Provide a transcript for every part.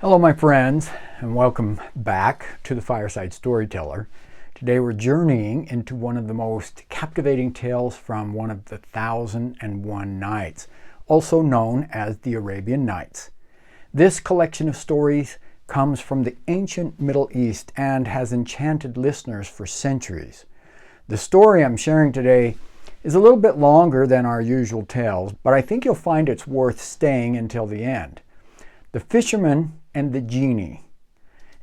Hello my friends, and welcome back to the Fireside Storyteller. Today we're journeying into one of the most captivating tales from one of the 1001 Nights, also known as the Arabian Nights. This collection of stories comes from the ancient Middle East and has enchanted listeners for centuries. The story I'm sharing today is a little bit longer than our usual tales, but I think you'll find it's worth staying until the end. The Fisherman and the Genie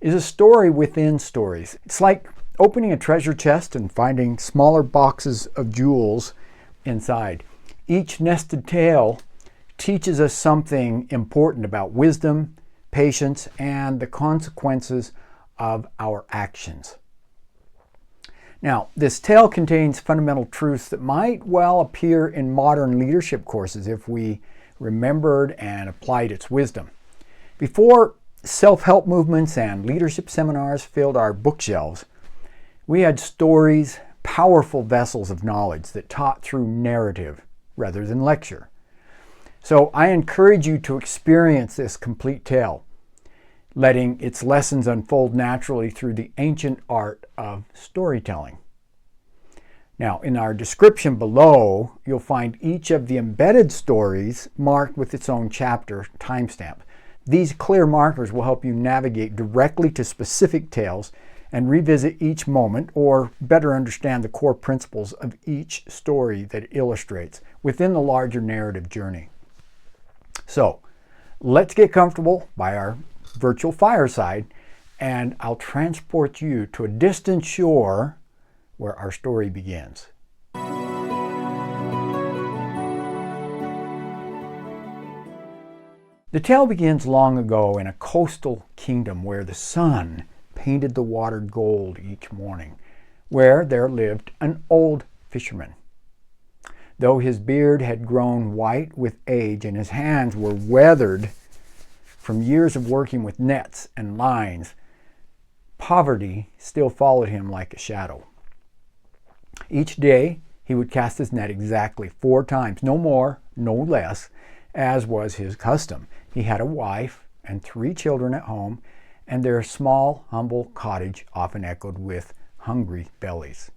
is a story within stories. It's like opening a treasure chest and finding smaller boxes of jewels inside. Each nested tale teaches us something important about wisdom, patience, and the consequences of our actions. Now, this tale contains fundamental truths that might well appear in modern leadership courses if we remembered and applied its wisdom. Before self-help movements and leadership seminars filled our bookshelves, we had stories, powerful vessels of knowledge that taught through narrative rather than lecture. So I encourage you to experience this complete tale, letting its lessons unfold naturally through the ancient art of storytelling. Now, in our description below, you'll find each of the embedded stories marked with its own chapter timestamp. These clear markers will help you navigate directly to specific tales and revisit each moment, or better understand the core principles of each story that it illustrates within the larger narrative journey. So, let's get comfortable by our virtual fireside, and I'll transport you to a distant shore where our story begins. The tale begins long ago in a coastal kingdom where the sun painted the water gold each morning, where there lived an old fisherman. Though his beard had grown white with age and his hands were weathered from years of working with nets and lines, poverty still followed him like a shadow. Each day he would cast his net exactly 4 times, no more, no less, as was his custom. He had a wife and 3 children at home, and their small, humble cottage often echoed with hungry bellies.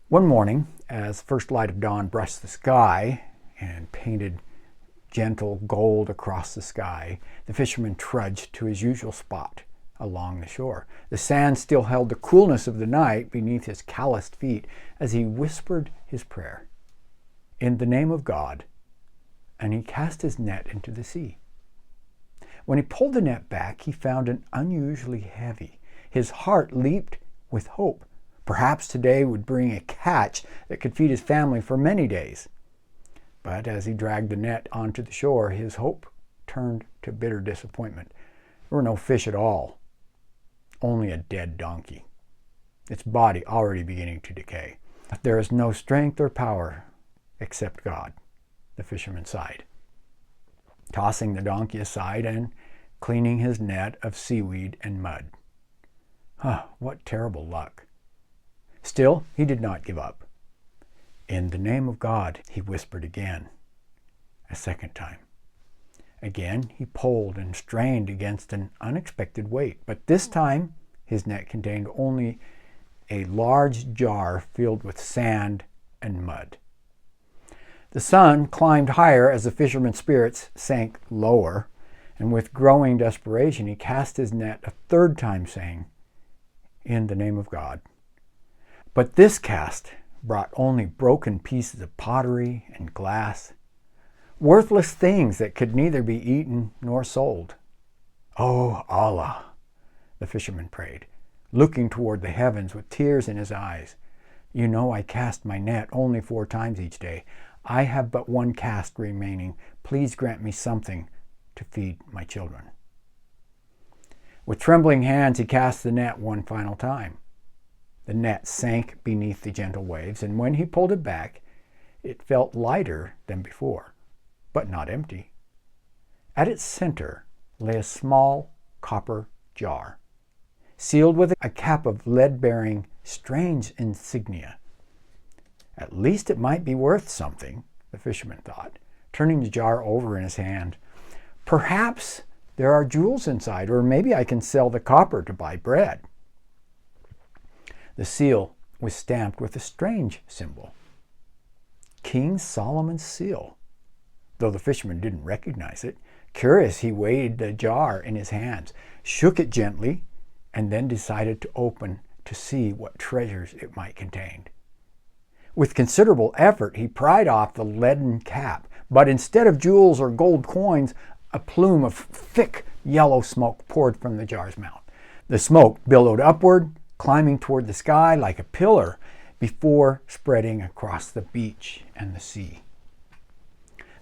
One morning, as first light of dawn brushed the sky and painted gentle gold across the sky, the fisherman trudged to his usual spot along the shore. The sand still held the coolness of the night beneath his calloused feet as he whispered his prayer, "In the name of God," and he cast his net into the sea. When he pulled the net back, he found it unusually heavy. His heart leaped with hope. Perhaps today would bring a catch that could feed his family for many days. But as he dragged the net onto the shore, his hope turned to bitter disappointment. There were no fish at all, only a dead donkey, its body already beginning to decay. There is no strength or power except God, the fisherman sighed, tossing the donkey aside and cleaning his net of seaweed and mud. What terrible luck. Still, he did not give up. "In the name of God," he whispered again, a second time. Again, he pulled and strained against an unexpected weight, but this time his net contained only a large jar filled with sand and mud. The sun climbed higher as the fisherman's spirits sank lower, and with growing desperation he cast his net a 3rd time, saying, "In the name of God." But this cast brought only broken pieces of pottery and glass, worthless things that could neither be eaten nor sold. "Oh Allah," the fisherman prayed, looking toward the heavens with tears in his eyes. "You know I cast my net only 4 times each day. I have but 1 cast remaining. Please grant me something to feed my children." With trembling hands he cast the net 1 final time. The net sank beneath the gentle waves, and when he pulled it back, it felt lighter than before, but not empty. At its center lay a small copper jar, sealed with a cap of lead bearing strange insignia. At least it might be worth something, the fisherman thought, turning the jar over in his hand. Perhaps there are jewels inside, or maybe I can sell the copper to buy bread. The seal was stamped with a strange symbol. King Solomon's seal. Though the fisherman didn't recognize it, curious, he weighed the jar in his hands, shook it gently, and then decided to open to see what treasures it might contain. With considerable effort, he pried off the leaden cap, but instead of jewels or gold coins, a plume of thick yellow smoke poured from the jar's mouth. The smoke billowed upward, climbing toward the sky like a pillar, before spreading across the beach and the sea.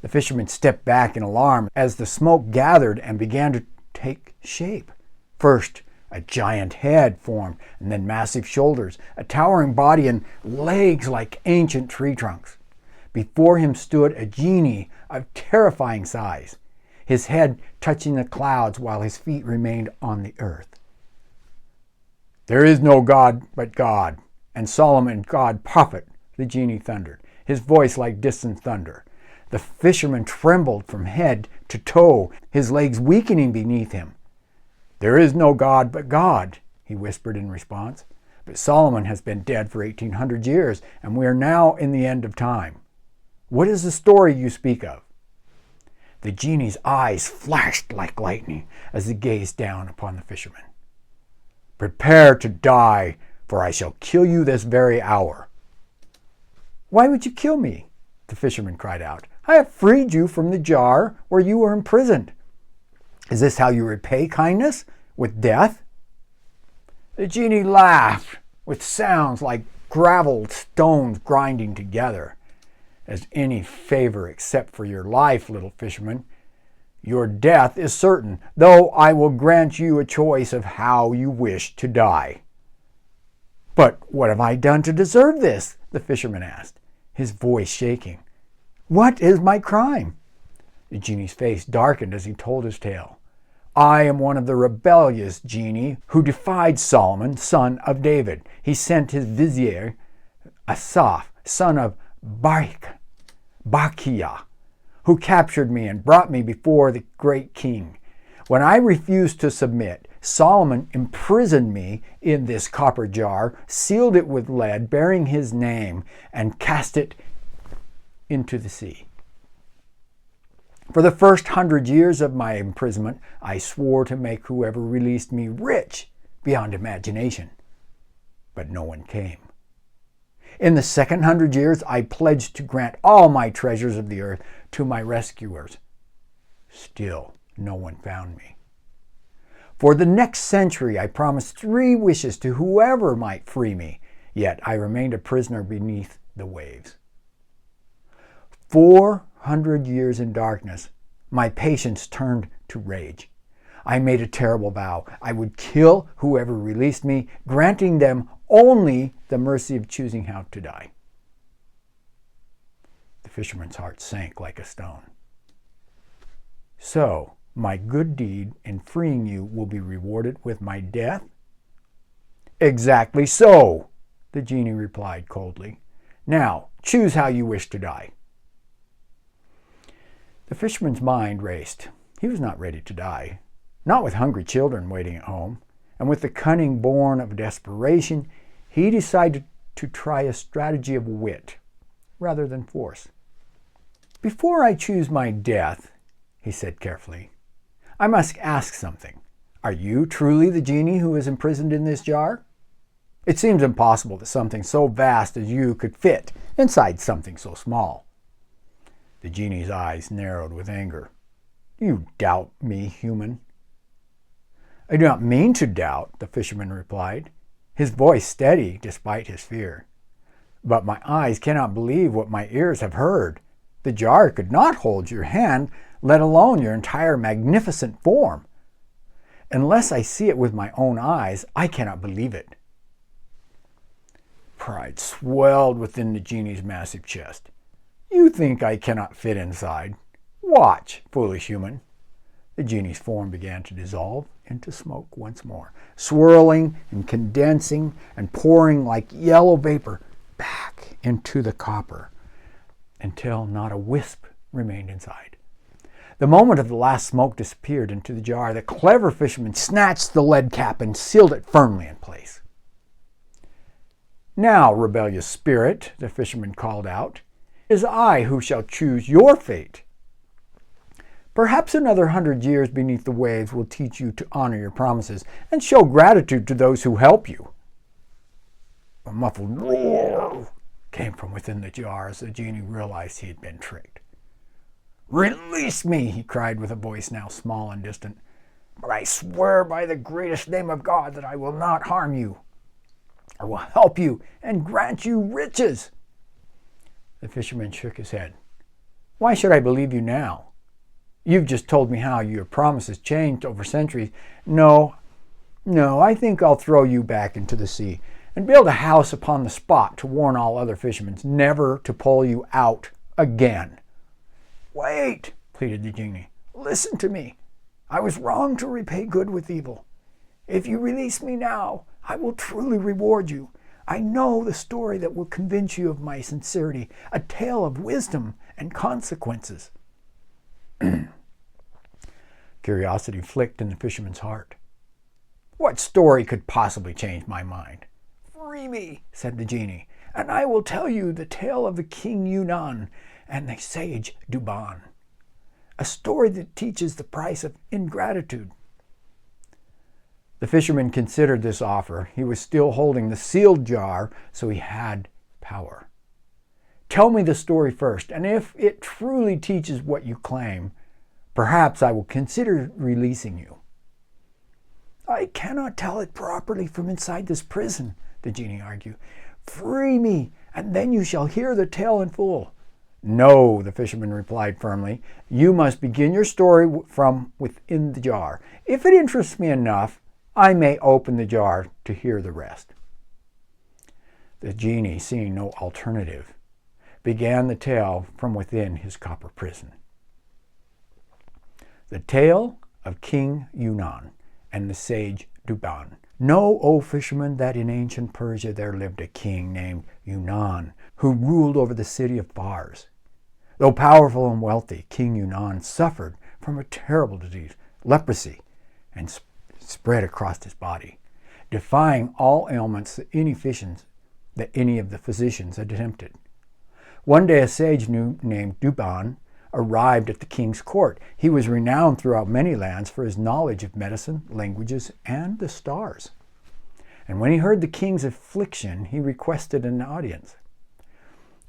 The fisherman stepped back in alarm as the smoke gathered and began to take shape. First, a giant head formed, and then massive shoulders, a towering body, and legs like ancient tree trunks. Before him stood a genie of terrifying size, his head touching the clouds while his feet remained on the earth. "There is no God but God, and Solomon God prophet," the genie thundered, his voice like distant thunder. The fisherman trembled from head to toe, his legs weakening beneath him. "There is no God but God," he whispered in response. "But Solomon has been dead for 1800 years, and we are now in the end of time. What is the story you speak of?" The genie's eyes flashed like lightning as he gazed down upon the fisherman. "Prepare to die, for I shall kill you this very hour." "Why would you kill me?" the fisherman cried out. "I have freed you from the jar where you were imprisoned. Is this how you repay kindness? With death?" The genie laughed with sounds like gravel stones grinding together. "As any favor except for your life, little fisherman. Your death is certain, though I will grant you a choice of how you wish to die." "But what have I done to deserve this?" the fisherman asked, his voice shaking. "What is my crime?" The genie's face darkened as he told his tale. "I am one of the rebellious genii who defied Solomon, son of David. He sent his vizier, Asaph, son of Barkiah, who captured me and brought me before the great king. When I refused to submit, Solomon imprisoned me in this copper jar, sealed it with lead bearing his name, and cast it into the sea. For the first 100 years of my imprisonment, I swore to make whoever released me rich beyond imagination. But no one came. In the second 100 years, I pledged to grant all my treasures of the earth to my rescuers. Still, no one found me. For the next century, I promised 3 wishes to whoever might free me, yet I remained a prisoner beneath the waves. 400 years in darkness, my patience turned to rage. I made a terrible vow. I would kill whoever released me, granting them only the mercy of choosing how to die. The fisherman's heart sank like a stone. So, my good deed in freeing you will be rewarded with my death? Exactly so, the genie replied coldly. Now, choose how you wish to die. The fisherman's mind raced. He was not ready to die, not with hungry children waiting at home, and with the cunning born of desperation, he decided to try a strategy of wit rather than force. Before I choose my death, he said carefully, I must ask something. Are you truly the genie who is imprisoned in this jar? It seems impossible that something so vast as you could fit inside something so small. The genie's eyes narrowed with anger. You doubt me, human. I do not mean to doubt, the fisherman replied, his voice steady despite his fear. But my eyes cannot believe what my ears have heard. The jar could not hold your hand, let alone your entire magnificent form. Unless I see it with my own eyes, I cannot believe it. Pride swelled within the genie's massive chest. You think I cannot fit inside? Watch, foolish human. The genie's form began to dissolve into smoke once more, swirling and condensing and pouring like yellow vapor back into the copper until not a wisp remained inside. The moment of the last smoke disappeared into the jar, the clever fisherman snatched the lead cap and sealed it firmly in place. "Now, rebellious spirit," the fisherman called out, "it is I who shall choose your fate. Perhaps another 100 years beneath the waves will teach you to honor your promises and show gratitude to those who help you." A muffled roar came from within the jar as the genie realized he had been tricked. "Release me," he cried with a voice now small and distant. "But I swear by the greatest name of God that I will not harm you. I will help you and grant you riches." The fisherman shook his head. "Why should I believe you now? You've just told me how your promises changed over centuries. No, I think I'll throw you back into the sea and build a house upon the spot to warn all other fishermen never to pull you out again." "Wait," pleaded the genie. "Listen to me. I was wrong to repay good with evil. If you release me now, I will truly reward you. I know the story that will convince you of my sincerity, a tale of wisdom and consequences." Curiosity flicked in the fisherman's heart. "What story could possibly change my mind?" "Free me," said the genie, "and I will tell you the tale of the King Yunan and the Sage Duban, a story that teaches the price of ingratitude." The fisherman considered this offer. He was still holding the sealed jar, so he had power. "Tell me the story first, and if it truly teaches what you claim, perhaps I will consider releasing you." "I cannot tell it properly from inside this prison," the genie argued. "Free me, and then you shall hear the tale in full." "No," the fisherman replied firmly. "You must begin your story from within the jar. If it interests me enough, I may open the jar to hear the rest." The genie, seeing no alternative, began the tale from within his copper prison. The Tale of King Yunan and the Sage Duban. Know, O fisherman, that in ancient Persia there lived a king named Yunan, who ruled over the city of Fars. Though powerful and wealthy, King Yunan suffered from a terrible disease, leprosy, and spread across his body, defying all ailments that any of the physicians had attempted. One day a sage named Duban arrived at the king's court. He was renowned throughout many lands for his knowledge of medicine, languages, and the stars. And when he heard the king's affliction, he requested an audience.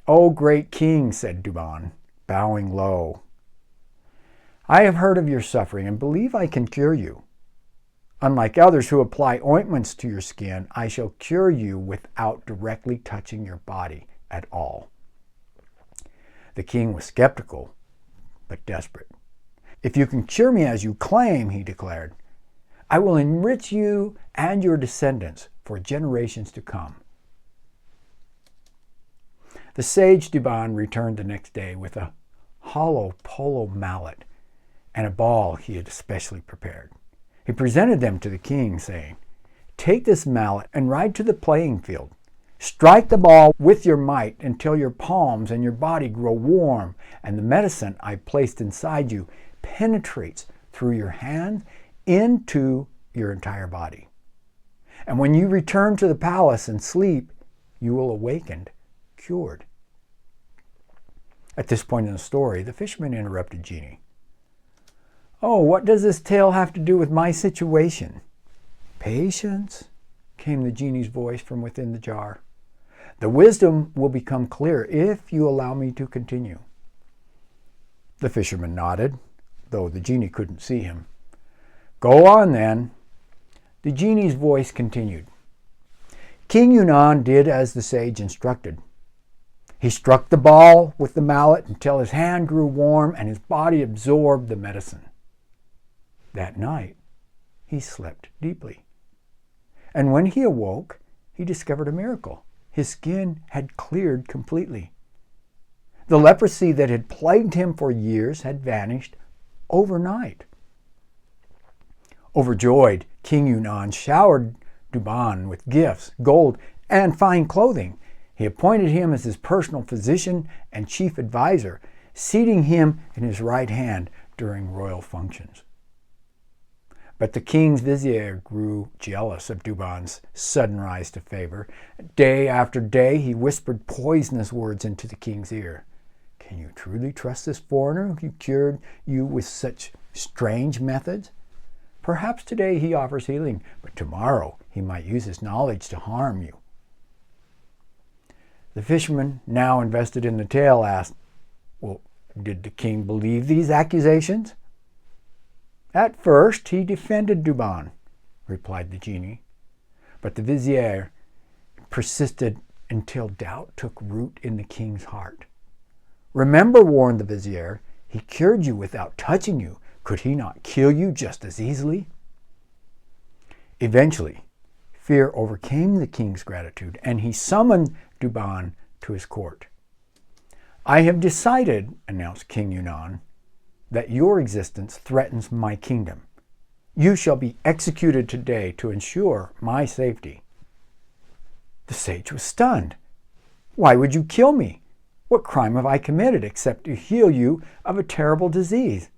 "O great king," said Duban, bowing low, "I have heard of your suffering and believe I can cure you. Unlike others who apply ointments to your skin, I shall cure you without directly touching your body at all." The king was skeptical, but desperate. "If you can cure me as you claim," he declared, "I will enrich you and your descendants for generations to come." The sage Duban returned the next day with a hollow polo mallet and a ball he had especially prepared. He presented them to the king, saying, "Take this mallet and ride to the playing field. Strike the ball with your might until your palms and your body grow warm, and the medicine I placed inside you penetrates through your hand into your entire body. And when you return to the palace and sleep, you will awaken cured." At this point in the story, the fisherman interrupted Genie. "Oh, what does this tale have to do with my situation?" "Patience," came the genie's voice from within the jar. "The wisdom will become clear if you allow me to continue." The fisherman nodded, though the genie couldn't see him. "Go on, then." The genie's voice continued. "King Yunan did as the sage instructed. He struck the ball with the mallet until his hand grew warm and his body absorbed the medicine. That night, he slept deeply. And when he awoke, he discovered a miracle. His skin had cleared completely. The leprosy that had plagued him for years had vanished overnight. Overjoyed, King Yunan showered Duban with gifts, gold, and fine clothing. He appointed him as his personal physician and chief advisor, seating him in his right hand, during royal functions. But the king's vizier grew jealous of Duban's sudden rise to favor. Day after day, he whispered poisonous words into the king's ear. "Can you truly trust this foreigner who cured you with such strange methods? Perhaps today he offers healing, but tomorrow he might use his knowledge to harm you." The fisherman, now invested in the tale, asked, "Well, did the king believe these accusations?" "At first he defended Duban," replied the genie, "but the vizier persisted until doubt took root in the king's heart. 'Remember,' warned the vizier, 'he cured you without touching you. Could he not kill you just as easily?' Eventually, fear overcame the king's gratitude, and he summoned Duban to his court. 'I have decided,' announced King Yunan, 'that your existence threatens my kingdom. You shall be executed today to ensure my safety.' The sage was stunned. 'Why would you kill me? What crime have I committed except to heal you of a terrible disease?'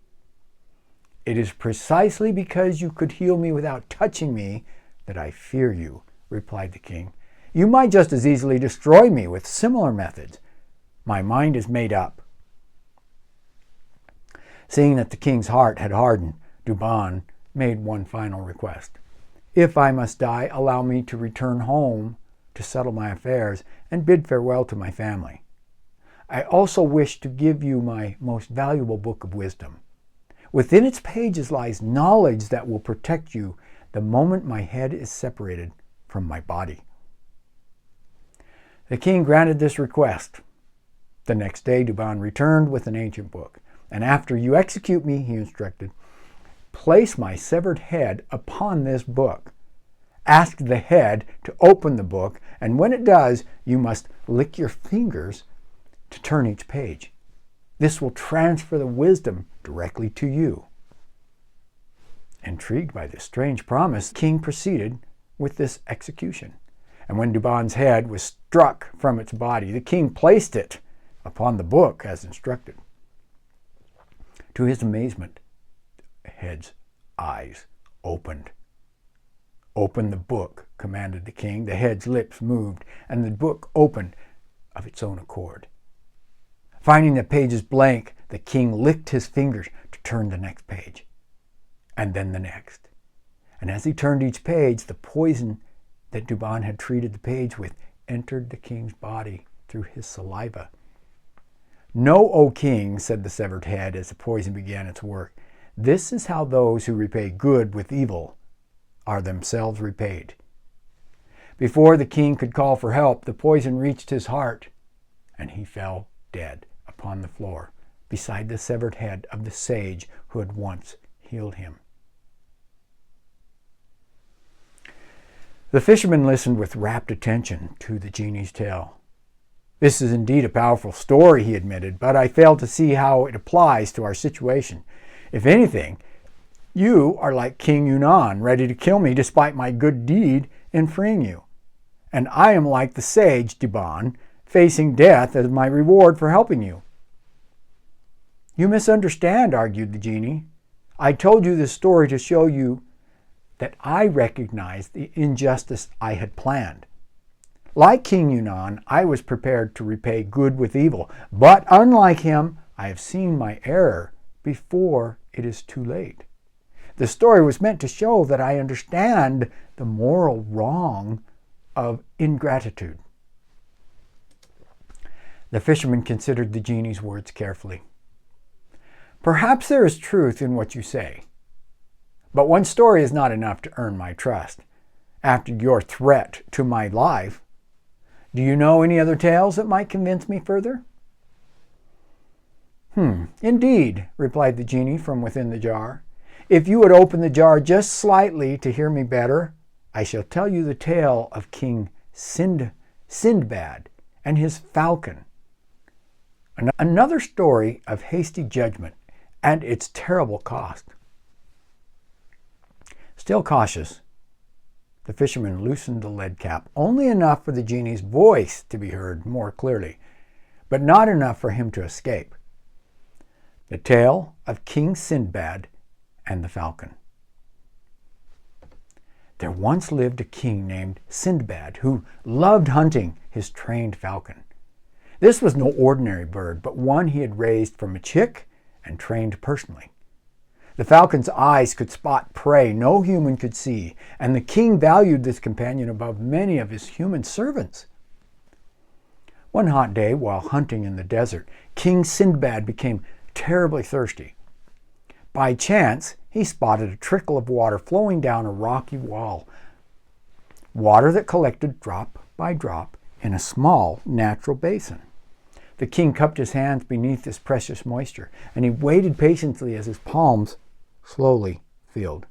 'It is precisely because you could heal me without touching me that I fear you,' replied the king. 'You might just as easily destroy me with similar methods. My mind is made up.' Seeing that the king's heart had hardened, Duban made one final request. 'If I must die, allow me to return home to settle my affairs and bid farewell to my family. I also wish to give you my most valuable book of wisdom. Within its pages lies knowledge that will protect you the moment my head is separated from my body.' The king granted this request. The next day, Duban returned with an ancient book. 'And after you execute me,' he instructed, 'place my severed head upon this book. Ask the head to open the book, and when it does, you must lick your fingers to turn each page. This will transfer the wisdom directly to you.' Intrigued by this strange promise, the king proceeded with this execution. And when Duban's head was struck from its body, the king placed it upon the book as instructed. To his amazement, the head's eyes opened. 'Open the book,' commanded the king. The head's lips moved, and the book opened of its own accord. Finding the pages blank, the king licked his fingers to turn the next page, and then the next. And as he turned each page, the poison that Duban had treated the page with entered the king's body through his saliva. 'Know, O king,' said the severed head as the poison began its work, 'this is how those who repay good with evil are themselves repaid.' Before the king could call for help, the poison reached his heart, and he fell dead upon the floor beside the severed head of the sage who had once healed him. The fisherman listened with rapt attention to the genie's tale. 'This is indeed a powerful story,' he admitted, 'but I fail to see how it applies to our situation. If anything, you are like King Yunan, ready to kill me despite my good deed in freeing you. And I am like the sage Duban, facing death as my reward for helping you.' 'You misunderstand,' argued the genie. 'I told you this story to show you that I recognized the injustice I had planned. Like King Yunan, I was prepared to repay good with evil, but unlike him, I have seen my error before it is too late. The story was meant to show that I understand the moral wrong of ingratitude.' The fisherman considered the genie's words carefully. 'Perhaps there is truth in what you say, but one story is not enough to earn my trust. After your threat to my life, do you know any other tales that might convince me further?' 'Indeed,' replied the genie from within the jar. 'If you would open the jar just slightly to hear me better, I shall tell you the tale of King Sindbad and his Falcon. Another story of hasty judgment and its terrible cost.' Still cautious, the fisherman loosened the lead cap, only enough for the genie's voice to be heard more clearly, but not enough for him to escape. The Tale of King Sindbad and the Falcon. There once lived a king named Sindbad who loved hunting his trained falcon. This was no ordinary bird, but one he had raised from a chick and trained personally. The falcon's eyes could spot prey no human could see, and the king valued this companion above many of his human servants. One hot day, while hunting in the desert, King Sindbad became terribly thirsty. By chance, he spotted a trickle of water flowing down a rocky wall, water that collected drop by drop in a small natural basin. The king cupped his hands beneath this precious moisture, and he waited patiently as his palms slowly filled.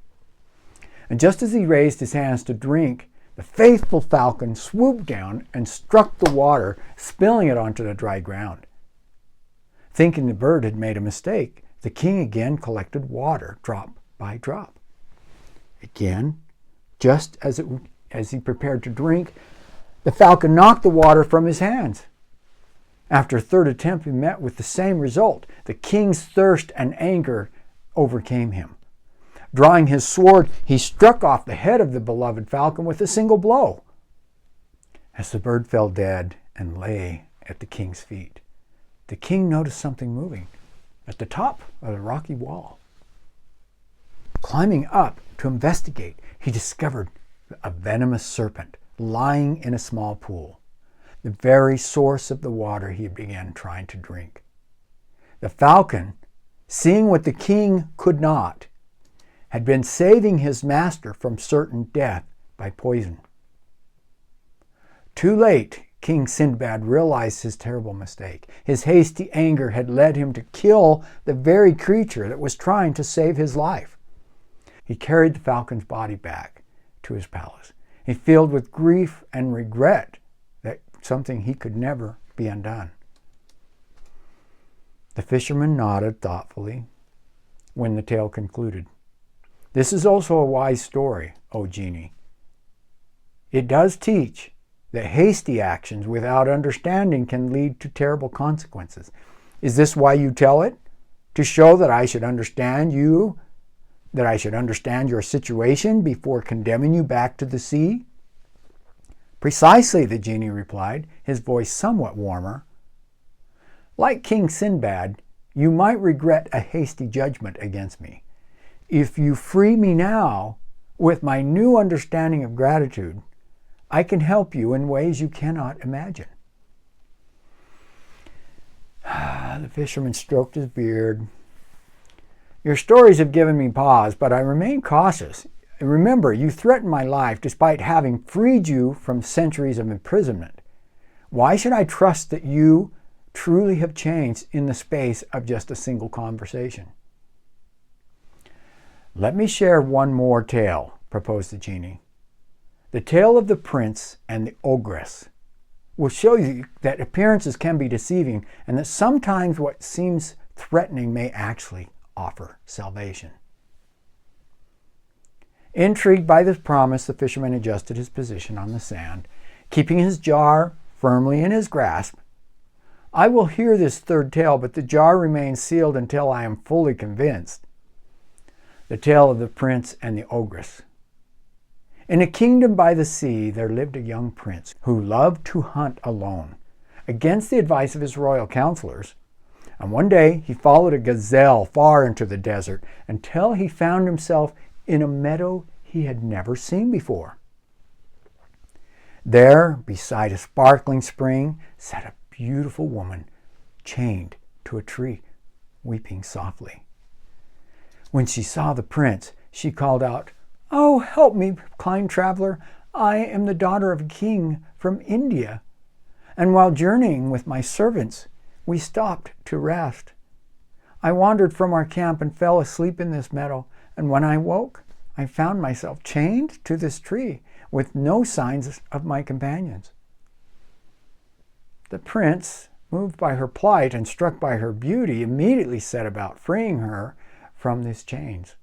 And just as he raised his hands to drink, the faithful falcon swooped down and struck the water, spilling it onto the dry ground. Thinking the bird had made a mistake, the king again collected water, drop by drop. Again, just as he prepared to drink, the falcon knocked the water from his hands. After a third attempt, he met with the same result. The king's thirst and anger overcame him. Drawing his sword, he struck off the head of the beloved falcon with a single blow. As the bird fell dead and lay at the king's feet, the king noticed something moving at the top of the rocky wall. Climbing up to investigate, he discovered a venomous serpent lying in a small pool, the very source of the water he began trying to drink. The falcon, seeing what the king could not, had been saving his master from certain death by poison. Too late, King Sindbad realized his terrible mistake. His hasty anger had led him to kill the very creature that was trying to save his life. He carried the falcon's body back to his palace. He filled with grief and regret that something he could never be undone. The fisherman nodded thoughtfully when the tale concluded. This is also a wise story, O Genie. It does teach that hasty actions without understanding can lead to terrible consequences. Is this why you tell it? To show that I should understand you, that I should understand your situation before condemning you back to the sea? Precisely, the genie replied, his voice somewhat warmer. Like King Sindbad, you might regret a hasty judgment against me. If you free me now, with my new understanding of gratitude, I can help you in ways you cannot imagine. The fisherman stroked his beard. Your stories have given me pause, but I remain cautious. Remember, you threatened my life despite having freed you from centuries of imprisonment. Why should I trust that you truly have changed in the space of just a single conversation? Let me share one more tale, proposed the genie. The tale of the prince and the ogress will show you that appearances can be deceiving and that sometimes what seems threatening may actually offer salvation. Intrigued by this promise, the fisherman adjusted his position on the sand, keeping his jar firmly in his grasp. I will hear this third tale, but the jar remains sealed until I am fully convinced. The tale of the prince and the ogress. In a kingdom by the sea, there lived a young prince who loved to hunt alone, against the advice of his royal counselors. And one day he followed a gazelle far into the desert until he found himself in a meadow he had never seen before. There, beside a sparkling spring, sat a beautiful woman, chained to a tree, weeping softly. When she saw the prince, she called out, "Oh, help me, kind traveler. I am the daughter of a king from India, and while journeying with my servants, we stopped to rest. I wandered from our camp and fell asleep in this meadow, and when I woke, I found myself chained to this tree with no signs of my companions." The prince, moved by her plight and struck by her beauty, immediately set about freeing her from these chains.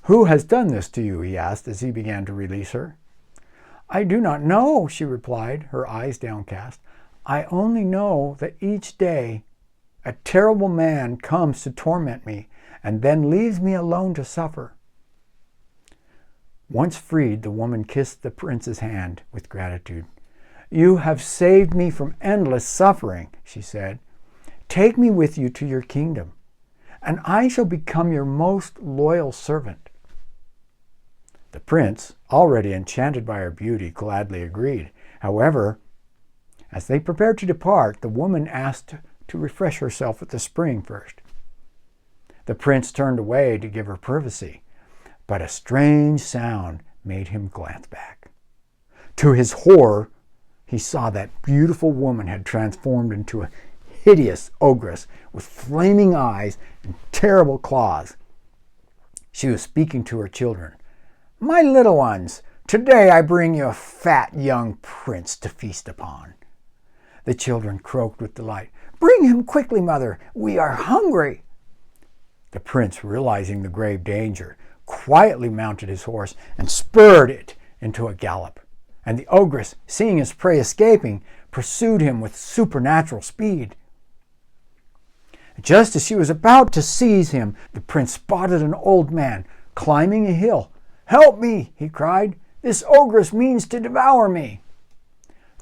"Who has done this to you?" he asked as he began to release her. "I do not know," she replied, her eyes downcast. "I only know that each day A terrible man comes to torment me and then leaves me alone to suffer." Once freed, the woman kissed the prince's hand with gratitude. "You have saved me from endless suffering," she said. "Take me with you to your kingdom, and I shall become your most loyal servant." The prince, already enchanted by her beauty, gladly agreed. However, as they prepared to depart, the woman asked to refresh herself at the spring first. The prince turned away to give her privacy, but a strange sound made him glance back. To his horror, he saw that beautiful woman had transformed into a hideous ogress with flaming eyes and terrible claws. She was speaking to her children. "My little ones, today I bring you a fat young prince to feast upon." The children croaked with delight. "Bring him quickly, mother. We are hungry." The prince, realizing the grave danger, quietly mounted his horse and spurred it into a gallop. And the ogress, seeing his prey escaping, pursued him with supernatural speed. Just as she was about to seize him, the prince spotted an old man climbing a hill. "Help me!" he cried. "This ogress means to devour me."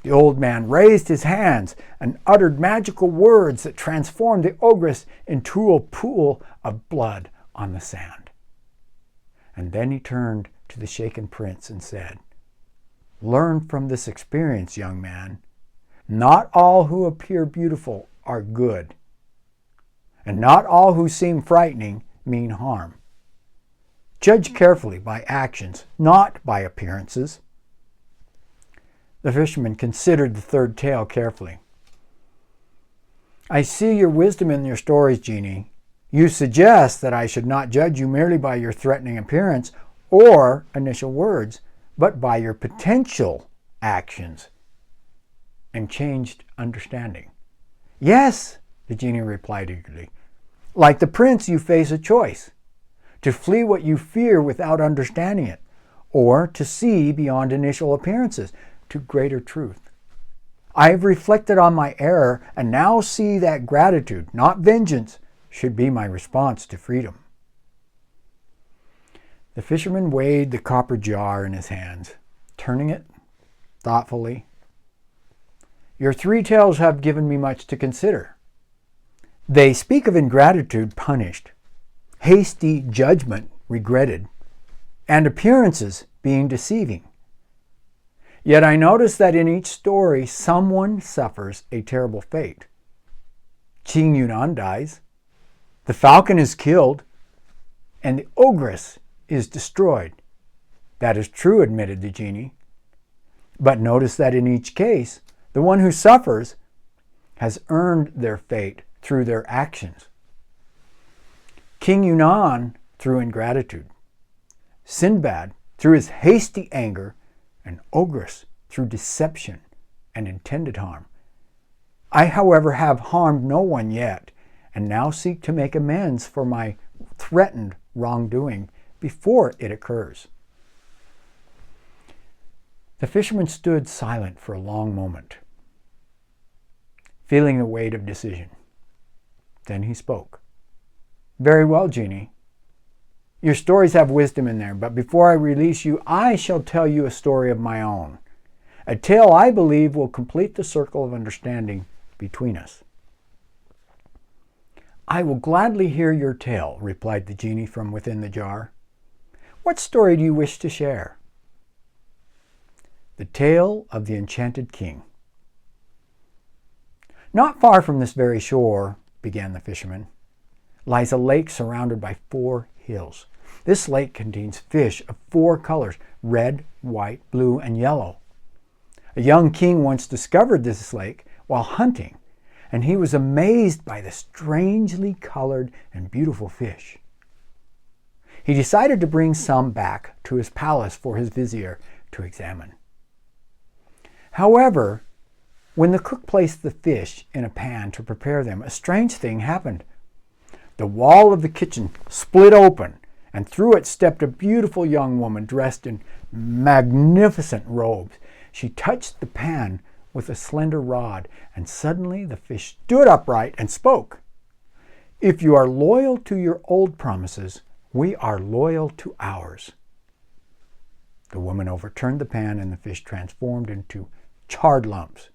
The old man raised his hands and uttered magical words that transformed the ogress into a pool of blood on the sand. And then he turned to the shaken prince and said, "Learn from this experience, young man. Not all who appear beautiful are good, and not all who seem frightening mean harm. Judge carefully by actions, not by appearances." The fisherman considered the third tale carefully. "I see your wisdom in your stories, Genie. You suggest that I should not judge you merely by your threatening appearance or initial words, but by your potential actions and changed understanding." "Yes," the genie replied eagerly. "Like the prince, you face a choice: to flee what you fear without understanding it, or to see beyond initial appearances to greater truth. I have reflected on my error and now see that gratitude, not vengeance, should be my response to freedom." The fisherman weighed the copper jar in his hands, turning it thoughtfully. "Your three tales have given me much to consider. They speak of ingratitude punished, hasty judgment regretted, and appearances being deceiving. Yet I notice that in each story someone suffers a terrible fate. King Yunan dies, the Falcon is killed, and the Ogress is destroyed." "That is true," admitted the genie. "But notice that in each case, the one who suffers has earned their fate through their actions. King Yunan through ingratitude, Sindbad through his hasty anger, and Ogress through deception and intended harm. I, however, have harmed no one yet, and now seek to make amends for my threatened wrongdoing before it occurs." The fisherman stood silent for a long moment, feeling the weight of decision. Then he spoke. "Very well, Genie. Your stories have wisdom in there, but before I release you, I shall tell you a story of my own. A tale I believe will complete the circle of understanding between us." "I will gladly hear your tale," replied the genie from within the jar. "What story do you wish to share?" "The Tale of the Enchanted King." "Not far from this very shore," began the fisherman, "lies a lake surrounded by 4 hills. This lake contains fish of 4 colors: red, white, blue, and yellow. A young king once discovered this lake while hunting, and he was amazed by the strangely colored and beautiful fish. He decided to bring some back to his palace for his vizier to examine. However, when the cook placed the fish in a pan to prepare them, a strange thing happened. The wall of the kitchen split open, and through it stepped a beautiful young woman dressed in magnificent robes. She touched the pan with a slender rod, and suddenly the fish stood upright and spoke. If you are loyal to your old promises, we are loyal to ours." The woman overturned the pan and the fish transformed into charred lumps.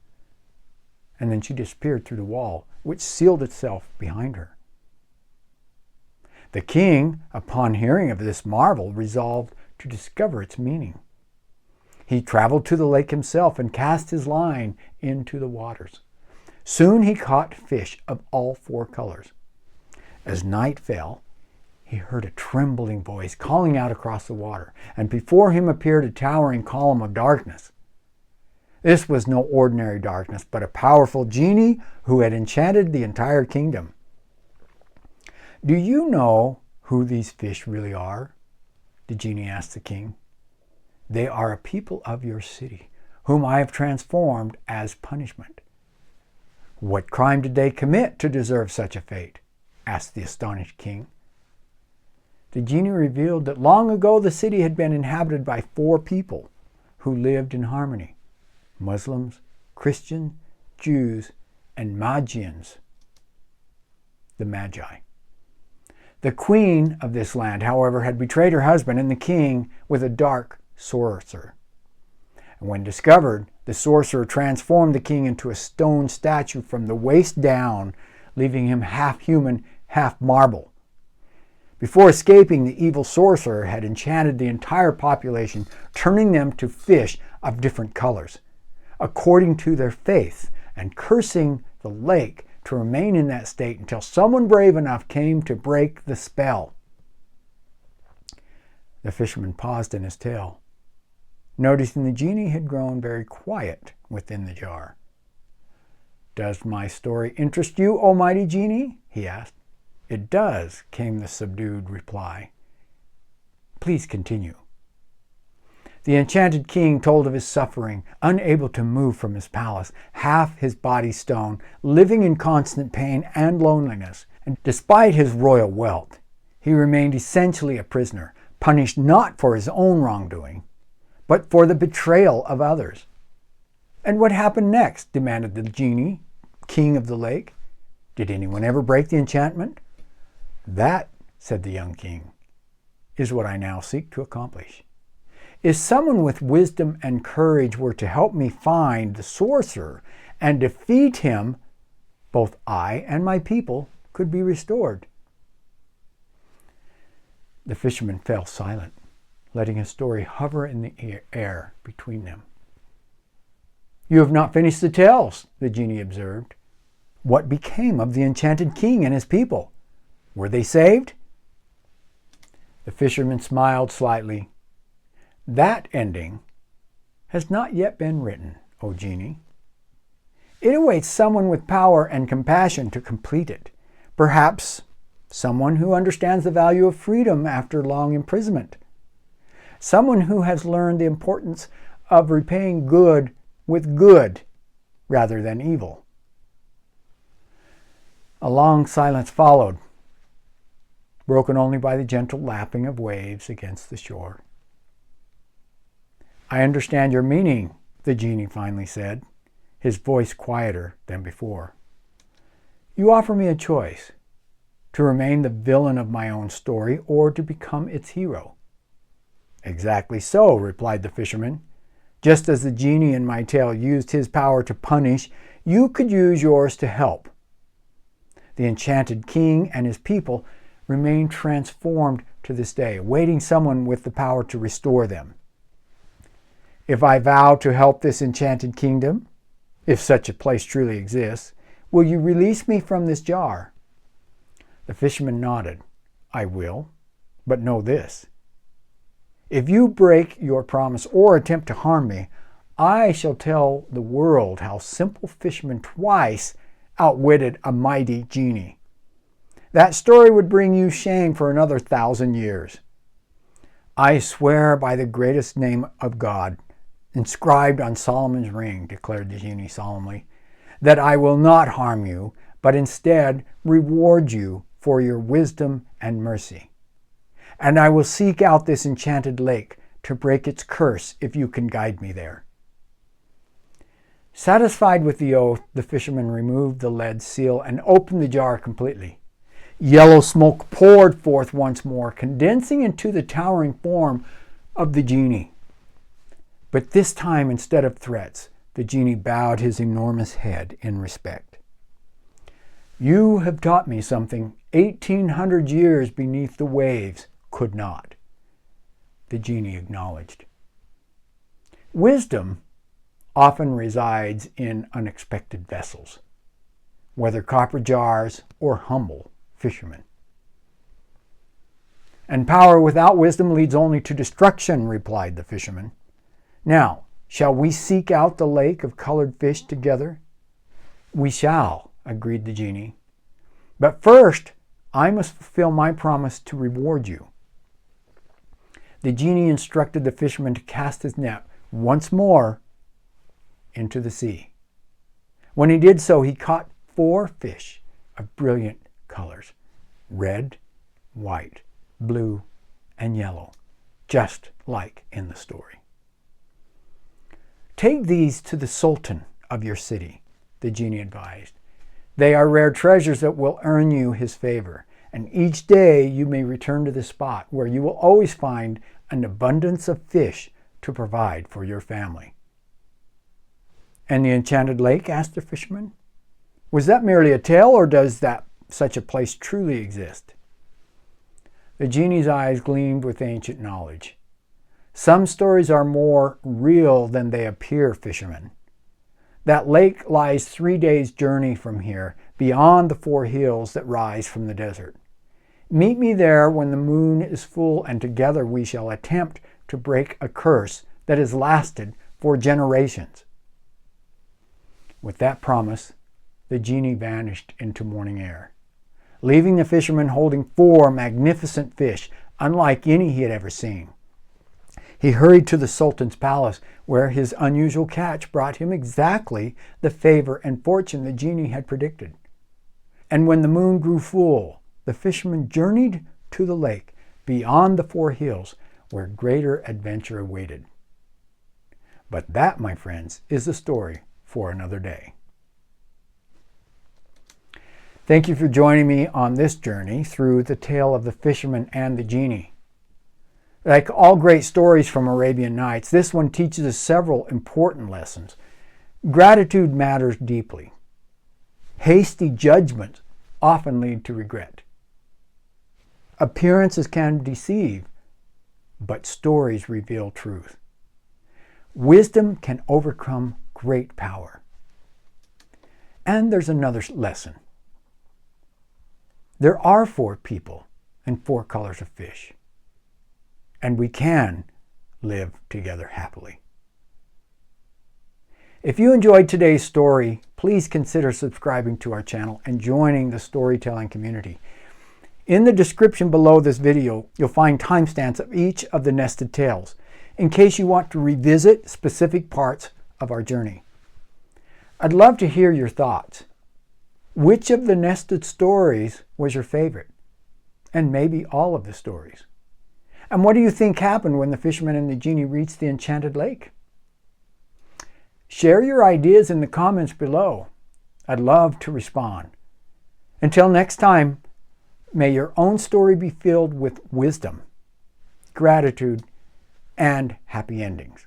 And then she disappeared through the wall, which sealed itself behind her. The king, upon hearing of this marvel, resolved to discover its meaning. He traveled to the lake himself and cast his line into the waters. Soon he caught fish of all 4 colors. As night fell, he heard a trembling voice calling out across the water, and before him appeared a towering column of darkness. This was no ordinary darkness, but a powerful genie who had enchanted the entire kingdom. "Do you know who these fish really are?" the genie asked the king. "They are a people of your city, whom I have transformed as punishment." "What crime did they commit to deserve such a fate?" asked the astonished king. The genie revealed that long ago the city had been inhabited by 4 people who lived in harmony: Muslims, Christians, Jews, and Magians, the Magi. The queen of this land, however, had betrayed her husband and the king with a dark sorcerer. And when discovered, the sorcerer transformed the king into a stone statue from the waist down, leaving him half human, half marble. Before escaping, the evil sorcerer had enchanted the entire population, turning them to fish of different colors, according to their faith, and cursing the lake to remain in that state until someone brave enough came to break the spell. The fisherman paused in his tale, noticing the genie had grown very quiet within the jar. "Does my story interest you, O mighty genie?" he asked. "It does," came the subdued reply. "Please continue." The enchanted king told of his suffering, unable to move from his palace, half his body stone, living in constant pain and loneliness. And despite his royal wealth, he remained essentially a prisoner, punished not for his own wrongdoing, but for the betrayal of others. "And what happened next?" demanded the genie, king of the lake. "Did anyone ever break the enchantment?" "That," said the young king, "is what I now seek to accomplish. If someone with wisdom and courage were to help me find the sorcerer and defeat him, both I and my people could be restored." The fisherman fell silent, letting his story hover in the air between them. "You have not finished the tales," the genie observed. "What became of the enchanted king and his people? Were they saved?" The fisherman smiled slightly. "That ending has not yet been written, O genie. It awaits someone with power and compassion to complete it. Perhaps someone who understands the value of freedom after long imprisonment. Someone who has learned the importance of repaying good with good rather than evil." A long silence followed, broken only by the gentle lapping of waves against the shore. "I understand your meaning," the genie finally said, his voice quieter than before. "You offer me a choice, to remain the villain of my own story or to become its hero." "Exactly so," replied the fisherman. "Just as the genie in my tale used his power to punish, you could use yours to help. The enchanted king and his people remain transformed to this day, awaiting someone with the power to restore them. If I vow to help this enchanted kingdom, if such a place truly exists, will you release me from this jar?" The fisherman nodded. "I will, but know this. If you break your promise or attempt to harm me, I shall tell the world how simple fishermen twice outwitted a mighty genie. That story would bring you shame for another 1,000 years. I swear by the greatest name of God, inscribed on Solomon's ring," declared the genie solemnly, "that I will not harm you, but instead reward you for your wisdom and mercy. And I will seek out this enchanted lake to break its curse if you can guide me there." Satisfied with the oath, the fisherman removed the lead seal and opened the jar completely. Yellow smoke poured forth once more, condensing into the towering form of the genie. But this time, instead of threats, the genie bowed his enormous head in respect. You have taught me something 1,800 years beneath the waves could not, the genie acknowledged. Wisdom often resides in unexpected vessels, whether copper jars or humble fishermen. And power without wisdom leads only to destruction, replied the fisherman. Now, shall we seek out the lake of colored fish together? We shall, agreed the genie. But first, I must fulfill my promise to reward you. The genie instructed the fisherman to cast his net once more into the sea. When he did so, he caught 4 fish of brilliant colors: red, white, blue, and yellow, just like in the story. Take these to the sultan of your city, the genie advised. They are rare treasures that will earn you his favor, and each day you may return to the spot where you will always find an abundance of fish to provide for your family. And the enchanted lake? Asked the fisherman. Was that merely a tale, or does such a place truly exist? The genie's eyes gleamed with ancient knowledge. Some stories are more real than they appear, fisherman. That lake lies 3 days' journey from here, beyond the 4 hills that rise from the desert. Meet me there when the moon is full, and together we shall attempt to break a curse that has lasted for generations. With that promise, the genie vanished into morning air, leaving the fisherman holding 4 magnificent fish, unlike any he had ever seen. He hurried to the sultan's palace, where his unusual catch brought him exactly the favor and fortune the genie had predicted. And when the moon grew full, the fisherman journeyed to the lake beyond the 4 hills, where greater adventure awaited. But that, my friends, is a story for another day. Thank you for joining me on this journey through the tale of the fisherman and the genie. Like all great stories from Arabian Nights, this one teaches us several important lessons. Gratitude matters deeply. Hasty judgments often lead to regret. Appearances can deceive, but stories reveal truth. Wisdom can overcome great power. And there's another lesson. There are 4 people and 4 colors of fish, and we can live together happily. If you enjoyed today's story, please consider subscribing to our channel and joining the storytelling community. In the description below this video, you'll find timestamps of each of the nested tales, in case you want to revisit specific parts of our journey. I'd love to hear your thoughts. Which of the nested stories was your favorite? And maybe all of the stories. And what do you think happened when the fisherman and the genie reached the enchanted lake? Share your ideas in the comments below. I'd love to respond. Until next time, may your own story be filled with wisdom, gratitude, and happy endings.